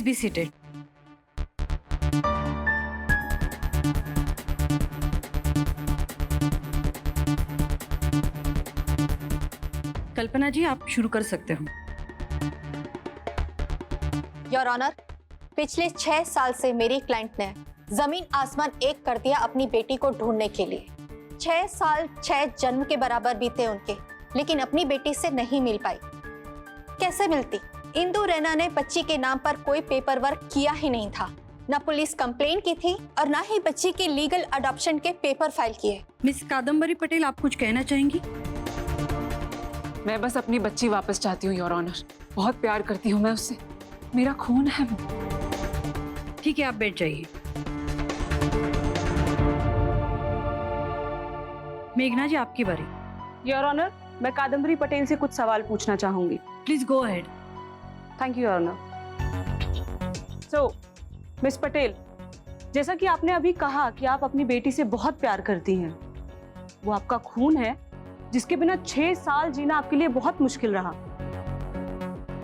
Be seated. कल्पना जी, आप शुरू कर सकते हो। योर ऑनर, पिछले 6 साल से मेरी क्लाइंट ने जमीन आसमान एक कर दिया अपनी बेटी को ढूंढने के लिए। 6 साल 6 जन्म के बराबर बीते उनके, लेकिन अपनी बेटी से नहीं मिल पाई। कैसे मिलती? इंदु रैना ने बच्ची के नाम पर कोई पेपर वर्क किया ही नहीं था, ना पुलिस कंप्लेंट की थी और ना ही बच्ची के लीगल अडॉप्शन के पेपर फाइल किए। मिस कादम्बरी पटेल, आप कुछ कहना चाहेंगी? मैं बस अपनी बच्ची वापस चाहती हूँ योर ऑनर। बहुत प्यार करती हूँ मैं उससे, मेरा खून है वो। ठीक है, आप बैठ जाइए। मेघना जी, आपकी बारी। योर ऑनर, मैं कादम्बरी पटेल से कुछ सवाल पूछना चाहूंगी। Please go ahead. Thank you your honour. So miss Patel, जैसा कि आपने अभी कहा कि आप अपनी बेटी से बहुत प्यार करती हैं, वो आपका खून है जिसके बिना 6 साल जीना आपके लिए बहुत मुश्किल रहा,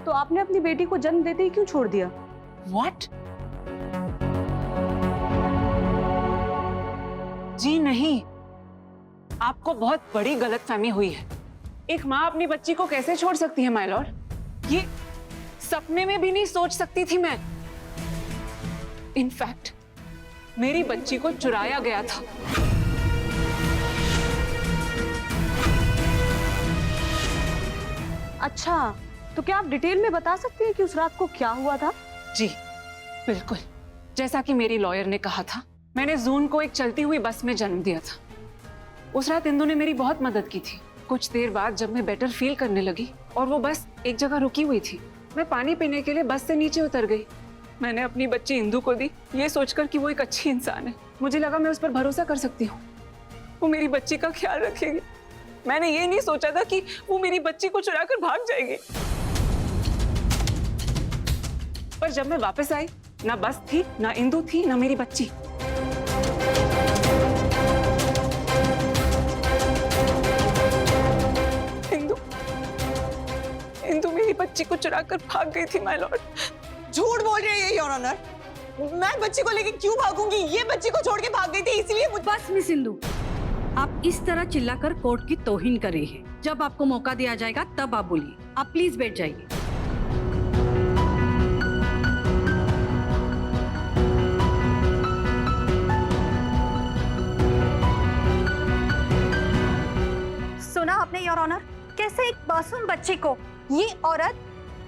तो आपने अपनी बेटी को जन्म देते ही क्यों छोड़ दिया? What? जी नहीं, आपको बहुत बड़ी गलतफहमी हुई है। एक माँ अपनी बच्ची को कैसे छोड़ सकती है माय लॉर्ड? ये सपने में भी नहीं सोच सकती थी मैं। इनफैक्ट मेरी बच्ची को चुराया गया था। अच्छा, तो क्या आप डिटेल में बता सकती हैं कि उस रात को क्या हुआ था? जी बिल्कुल, जैसा कि मेरी लॉयर ने कहा था, मैंने जून को एक चलती हुई बस में जन्म दिया था। उस रात इंदु ने मेरी बहुत मदद की थी। कुछ देर बाद जब मैं बेटर फील करने लगी और वो बस एक जगह रुकी हुई थी, मैं पानी पीने के लिए बस से नीचे उतर गई। मैंने अपनी बच्ची इंदु को दी, ये सोचकर कि वो एक अच्छी इंसान है। मुझे लगा मैं उस पर भरोसा कर सकती हूँ, वो मेरी बच्ची का ख्याल रखेगी। मैंने ये नहीं सोचा था कि वो मेरी बच्ची को चुराकर भाग जाएगी। पर जब मैं वापस आई, ना बस थी, ना इंदु थी, ना मेरी बच्ची। इंदु मेरी बच्ची को चुराकर भाग गई थी माय लॉर्ड। झूठ बोल रही है योर ऑनर। मैं बच्ची को लेके क्यों भागूंगी? ये बच्ची को छोड़ के भाग गई थी, इसलिए बस मिस इंदु, आप इस तरह चिल्लाकर कोर्ट की तौहीन कर रही है। जब आपको मौका दिया जाएगा तब आप बोलिए। आप प्लीज बैठ जाइए। सुना आपने योर ऑनर, कैसे एक मासूम बच्ची को ये औरत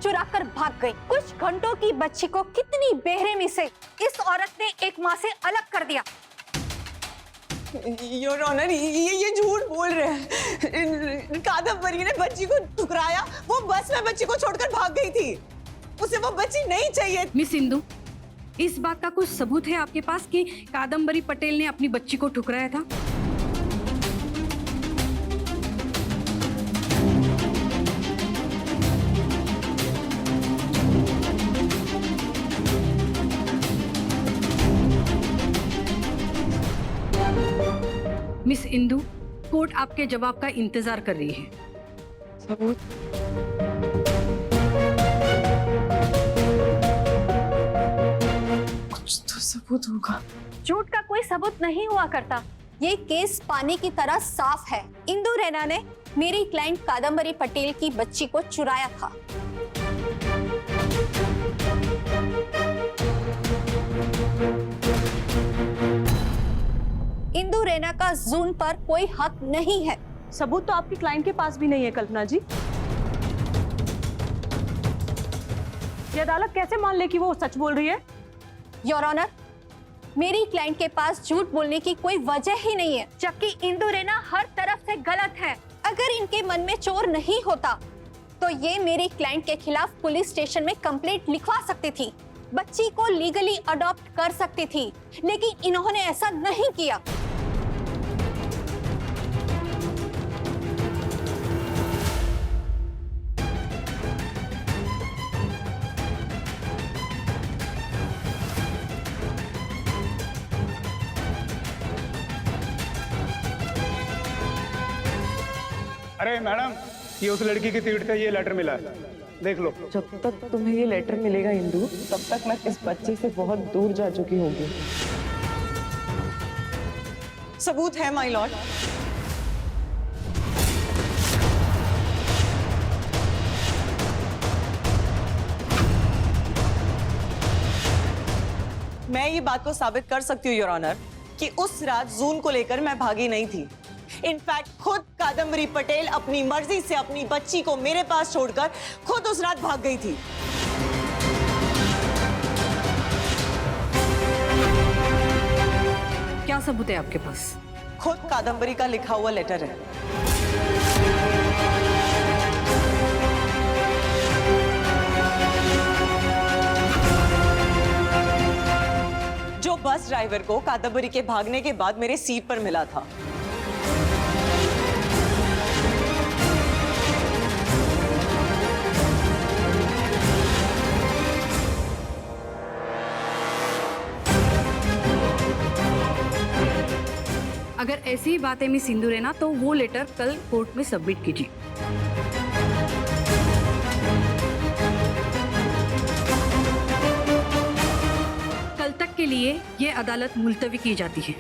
चुरा कर भाग गई। कुछ घंटों की बच्ची को कितनी बेरहमी से इस औरत ने एक माँ से अलग कर दिया। योर ऑनर, ये झूठ बोल रहे हैं। कादम्बरी ने बच्ची को ठुकराया, वो बस में बच्ची को छोड़कर भाग गई थी। उसे वो बच्ची नहीं चाहिए। मिस इंदु, इस बात का कुछ सबूत है आपके पास कि कादम्बरी पटेल ने अपनी बच्ची को ठुकराया था? मिस इंदु, कोर्ट आपके जवाब का इंतजार कर रही है। सबूत? कुछ तो सबूत होगा। झूठ का कोई सबूत नहीं हुआ करता। ये केस पानी की तरह साफ है। इंदु रैना ने मेरी क्लाइंट कादम्बरी पटेल की बच्ची को चुराया था। इंदु रैना का जून पर कोई हक नहीं है। सबूत तो आपकी क्लाइंट के पास भी नहीं है कल्पना जी। ये अदालत कैसे मान ले कि वो सच बोल रही है? योर ऑनर, मेरी क्लाइंट के पास झूठ बोलने की कोई वजह ही नहीं है, जबकि इंदु रैना हर तरफ से गलत है। अगर इनके मन में चोर नहीं होता तो ये मेरी क्लाइंट के खिलाफ पुलिस स्टेशन में कंप्लेंट लिखवा सकती थी, बच्ची को लीगली अडॉप्ट कर सकती थी, लेकिन इन्होंने ऐसा नहीं किया। अरे मैडम, ये उस लड़की की तीर्थ का ये लेटर मिला है, देख लो। जब तक तुम्हें ये लेटर मिलेगा इंदु, तब तक मैं इस बच्चे से बहुत दूर जा चुकी होंगी। सबूत है माय लॉर्ड। मैं ये बात को साबित कर सकती हूँ योर ऑनर कि उस रात जून को लेकर मैं भागी नहीं थी। इनफैक्ट खुद कादम्बरी पटेल अपनी मर्जी से अपनी बच्ची को मेरे पास छोड़कर खुद उस रात भाग गई थी। क्या सबूत है आपके पास? खुद कादम्बरी का लिखा हुआ लेटर है। जो बस ड्राइवर को कादम्बरी के भागने के बाद मेरे सीट पर मिला था। अगर ऐसी ही बात है मिस सिंदूर है ना, तो वो लेटर कल कोर्ट में सबमिट कीजिए। कल तक के लिए ये अदालत मुलतवी की जाती है।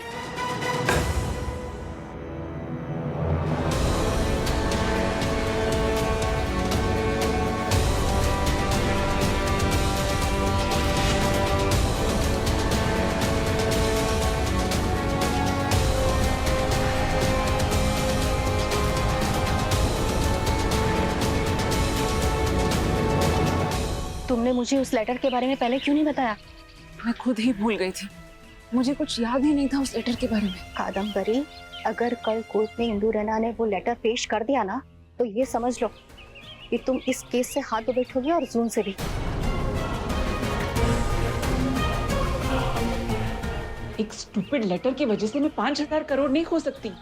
तुमने मुझे उस लेटर के बारे में पहले क्यों नहीं बताया? मैं खुद ही भूल गई थी, मुझे कुछ याद ही नहीं था उस लेटर के बारे में। कादम्बरी, अगर कल कोर्ट में इंदु रैना ने वो लेटर पेश कर दिया ना, तो ये समझ लो कि तुम इस केस से हाथ धो बैठोगी और जून से भी। एक स्टूपिड लेटर की वजह से मैं 5,000 करोड़ नहीं खो सकती।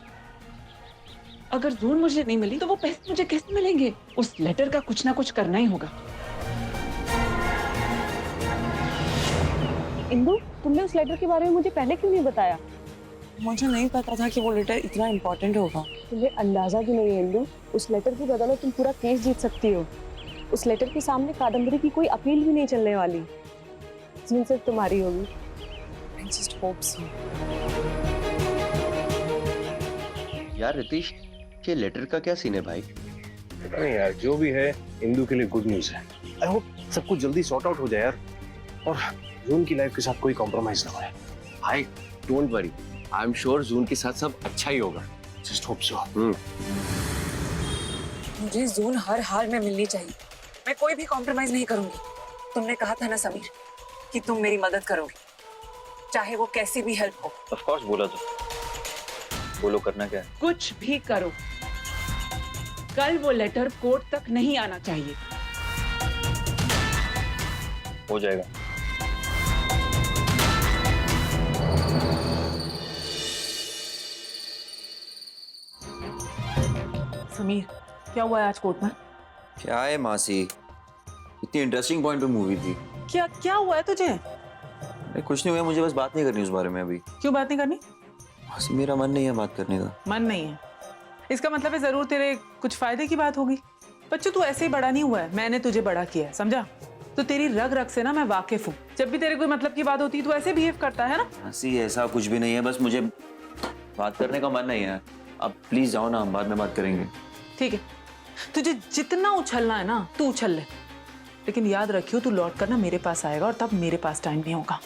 अगर जून मुझे नहीं मिली तो वो पैसे मुझे कैसे मिलेंगे? उस लेटर का कुछ ना कुछ करना ही होगा। इंदु, तुमने उस लेटर के बारे में मुझे पहले क्यों नहीं बताया? मुझे नहीं पता था कि वो लेटर इतना इम्पोर्टेंट होगा। तुम्हें अंदाजा भी नहीं है इंदु, उस लेटर की बदौलत तुम पूरा केस जीत सकती हो। उस लेटर के सामने कादम्बरी की कोई अपील भी नहीं चलने वाली। जीत सिर्फ तुम्हारी होगी। I just hope so. यार रितीश, ये लेटर का क्या सीन है भाई? नहीं यार, जो भी है इंदु के लिए गुड न्यूज है। आई होप सब कुछ जल्दी सॉर्ट आउट हो जाए यार, और जून की लाइफ के साथ कोई कॉम्प्रोमाइज ना हो। भाई don't worry, I am sure जून के साथ सब अच्छा ही होगा। Just hope so. मुझे जून हर हाल में मिलनी चाहिए। मैं कोई भी कॉम्प्रोमाइज नहीं करूंगी। तुमने कहा था ना समीर कि तुम मेरी मदद करोगे, चाहे वो कैसी भी हेल्प हो। ऑफ कोर्स बोला तो। बोलो करना क्या है? कुछ भी करो, कल वो लेटर कोर्ट तक नहीं आना चाहिए। हो जाएगा। समीर, क्या हुआ है आज कोर्ट में? क्या है मासी, इतनी इंटरेस्टिंग पॉइंट पे मूवी थी। क्या क्या हुआ है तुझे? अरे कुछ नहीं हुआ, मुझे बस बात नहीं करनी उस बारे में अभी। क्यों बात नहीं करनी? मासी मेरा मन नहीं है बात करने का। मन नहीं है, इसका मतलब है जरूर तेरे कुछ फायदे की बात होगी। बच्चू, तू ऐसे ही बड़ा नहीं हुआ है, मैंने तुझे बड़ा किया है, समझा? तो तेरी रग रग से ना मैं वाकिफ हूँ। जब भी तेरे कोई मतलब की बात होती है तू ऐसे बिहेव करता है ना। मासी ऐसा कुछ भी नहीं है, बस मुझे बात करने का मन नहीं है। अब प्लीज जाओ ना, हम बाद में बात करेंगे। ठीक है, तुझे जितना उछलना है ना तू उछल ले, लेकिन याद रखियो तू लौट कर ना मेरे पास आएगा, और तब मेरे पास टाइम नहीं होगा।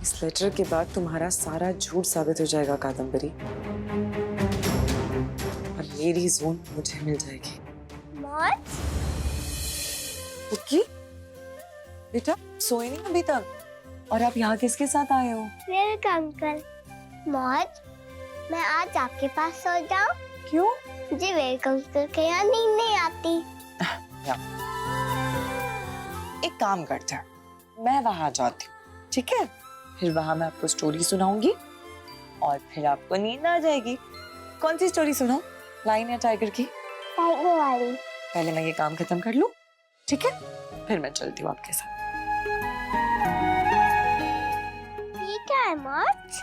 इस लेटर के बाद तुम्हारा सारा झूठ साबित हो जाएगा कादम्बरी, और मेरी जून मुझे मिल जाएगी। कुकी, बेटा सोए नहीं अभी तक? और आप यहाँ किसके साथ आए हो? Welcome uncle. मौज, मैं आज आपके पास सो जाऊं? क्यों? मुझे वेलकम अंकल के यहाँ नींद नहीं आती। एक काम करते हैं, मैं वहां जाती हूँ, ठीक है? फिर वहां मैं आपको स्टोरी सुनाऊंगी और फिर आपको नींद आ जाएगी। कौन सी स्टोरी सुनाऊं? लायन या टाइगर की? टाइगर वाली। पहले मैं ये काम खत्म कर लूं, ठीक है? फिर मैं चलती हूँ आपके साथ। ये क्या है मौज?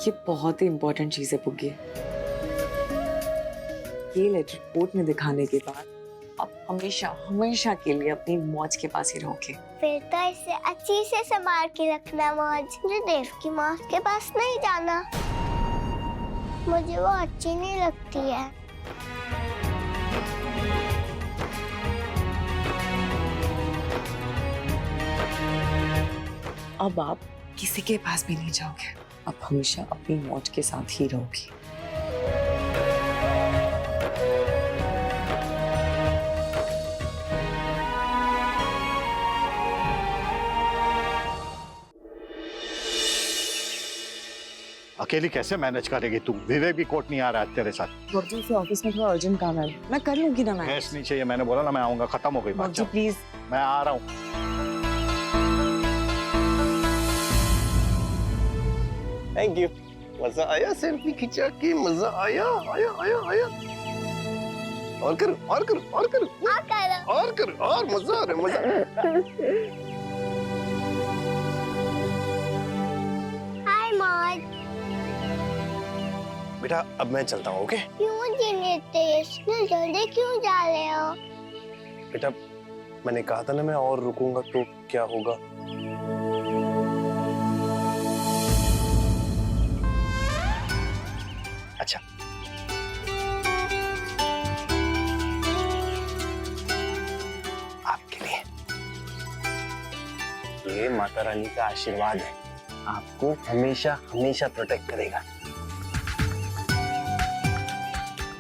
ये बहुत ही इम्पोर्टेंट चीज है पुग्गी। ये लेटर कोर्ट में दिखाने के बाद आप हमेशा हमेशा के लिए अपनी मौज के पास ही रहोगे। फिर तो इसे अच्छी से संभाल के रखना मौज। मुझे देव की मौज के पास नहीं जाना, मुझे वो अच्छी नहीं लगती है। अब आप किसी के पास भी नहीं जाओगे, आप हमेशा अपनी मौज के साथ ही रहोगी। अकेली कैसे मैनेज करेगी तू? विवेक भी कोर्ट नहीं आ रहा है तेरे साथ। बाबूजी से ऑफिस में थोड़ा अर्जेंट काम है, मैं कर लूंगी ना। मैं बहस नहीं चाहिए, मैंने बोला ना मैं आऊंगा, खत्म हो गई बात। बाबूजी प्लीज। मैं आ रहा हूँ। Thank you. मजा आया सेल्फी खिंचा के, मजा आया आया आया आया। और कर और कर और कर और कर और मजा आ रहा है, मजा। हाय मौज। बेटा अब मैं चलता हूँ, ओके? क्यों जिनेश, इतने जल्दी क्यों जा रहे हो? बेटा मैंने कहा था ना मैं और रुकूंगा तो क्या होगा। अच्छा आपके लिए ये माता रानी का आशीर्वाद है, आपको हमेशा हमेशा प्रोटेक्ट करेगा।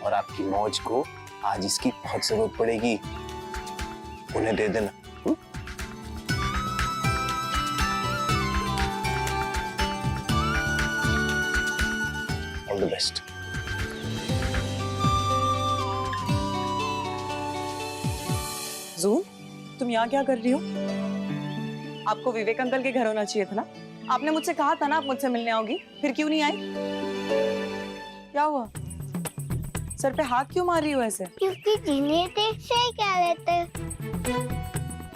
और आपकी मौज को आज इसकी बहुत जरूरत पड़ेगी, उन्हें दे देना। All the best. जून, तुम यहाँ क्या कर रही हो? आपको विवेक अंकल के घर होना चाहिए था ना? आपने मुझसे कहा था ना आप मुझसे मिलने आओगी, फिर क्यों नहीं आई? क्या हुआ? सर पे हाथ क्यों मार रही हो ऐसे? क्योंकि जिनेश से ही कह रहे थे।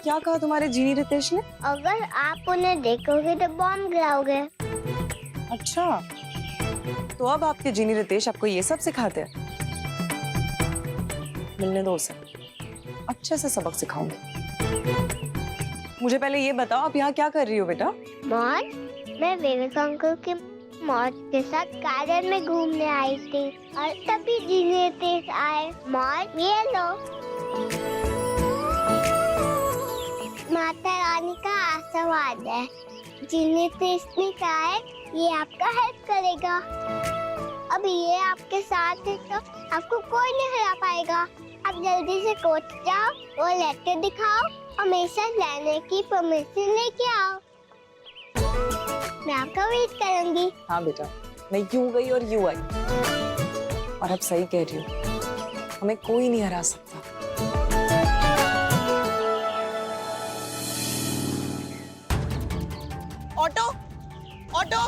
क्या कहा तुम्हारे जीनी रितेश ने? अगर आप उन्हें देखोगे तो बॉम्ब गिराओगे। अच्छा, तो अब आपके जीनी रितेश आपको ये सब सिखाते हैं? मिलने दो उसे, अच्छे से सबक सिखाऊंगी। मुझे पहले ये बताओ आप यहाँ क्या कर रही हो बेटा? मौज, मैं विवेक अंकल के मौज के साथ गार्डन में घूमने आई थी और तभी जिनेश आए। मौज ये लो, माता रानी का आशीर्वाद है। जिनेश ने कहा है ये आपका हेल्प करेगा। अब ये आपके साथ है तो आपको कोई नहीं हरा पाएगा। आप जल्दी से कोर्ट जाओ, वो लेटर दिखाओ, हमेशा लेने की परमिशन लेके आओ। मैं आपका वेट करूंगी। हाँ बेटा, मैं यूं गई और यूं आई, और अब सही कह रही हूँ, हमें कोई नहीं हरा सकता। Auto, auto.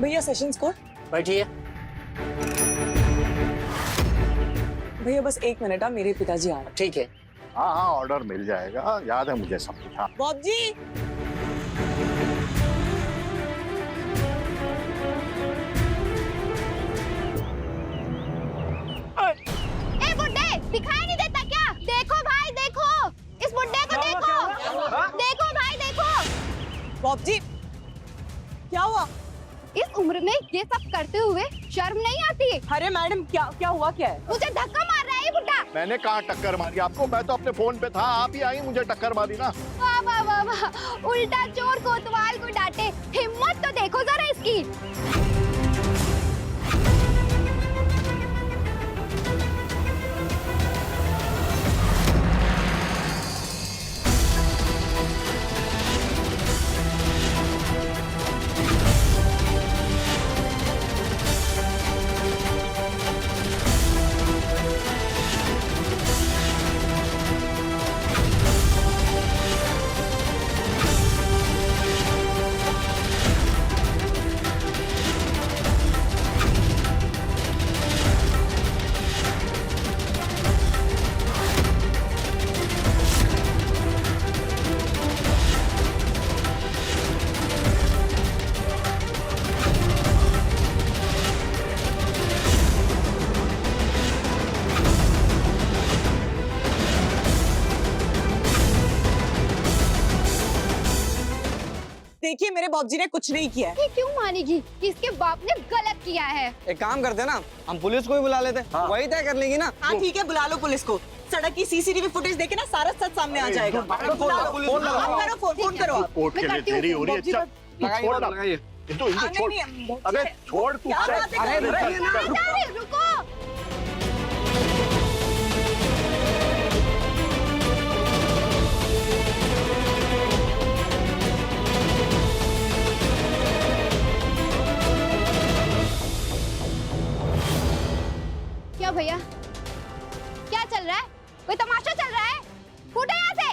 भैया सेशंस कोर्ट। बैठिए। भैया बस 1 मिनट, आप मेरे पिताजी आ रहे हैं। ठीक है। हाँ हाँ ऑर्डर मिल जाएगा, याद है मुझे सब कुछ। हाँ बॉब जी, ए बुड्ढे, दिखाई नहीं देता क्या? देखो भाई देखो, इस बुड्ढे को देखो। देखो भाई देखो। बॉब जी, क्या हुआ? इस उम्र में ये सब करते हुए शर्म नहीं आती? अरे मैडम क्या क्या हुआ, क्या है? मुझे धक्का मार रहा है ये बुड्ढा। मैंने कहाँ टक्कर मारी आपको? मैं तो अपने फोन पे था, आप ही आई मुझे टक्कर मारी ना। वाह वाह वाह वाह, उल्टा चोर कोतवाल को डांटे, हिम्मत तो देखो जरा इसकी। कि मेरे बाबूजी ने कुछ नहीं किया है। ये क्यों मानेगी कि इसके बाप ने गलत किया है? एक काम करते ना, हम पुलिस को ही बुला लेते, वही तय कर लेगी ना। हाँ ठीक है, बुला लो पुलिस को। सड़क की सीसीटीवी फुटेज देखे ना, सारा सच सामने आ जाएगा। फोन करो आप। कोर्ट के लिए देरी हो रही है। अच्छा, तू छोड़ ना। लगाइए। इंदु छोड़। अबे छोड़ तू। रुको। क्या भैया, क्या चल रहा है? कोई तमाशा चल रहा है? फूटे यहाँ से।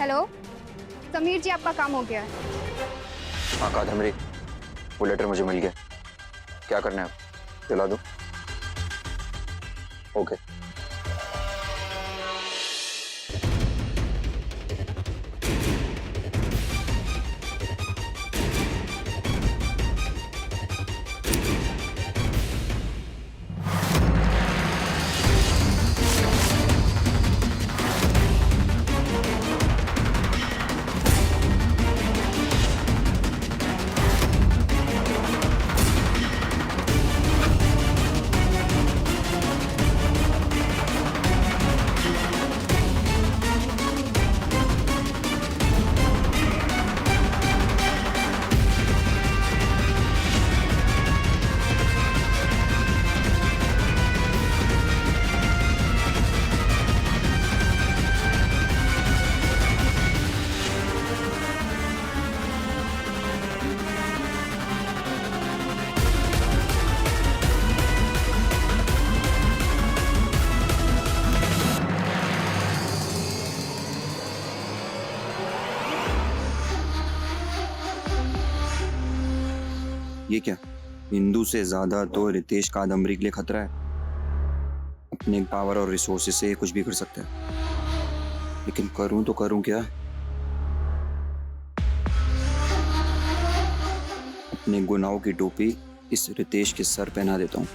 हेलो समीर जी, आपका काम हो गया है। हाँ कादम्बरी, वो लेटर मुझे मिल गया। क्या करना है अब? दिला दूं? ओके। ये क्या, हिंदू से ज्यादा तो रितेश कादम्बरी के लिए खतरा है। अपने पावर और रिसोर्सेज से कुछ भी कर सकता है, लेकिन करूं तो करूं क्या? अपने गुनाहों की टोपी इस रितेश के सर पहना देता हूं।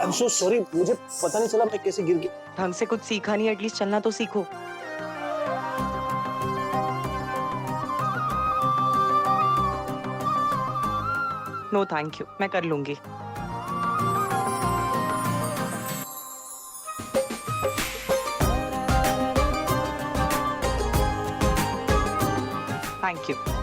I'm so sorry, मुझे पता नहीं चला मैं कैसे गिर गया। ढंग से कुछ सीखा नहीं, एटलीस्ट चलना तो सीखो। नो थैंक यू, मैं कर लूंगी। Thank you.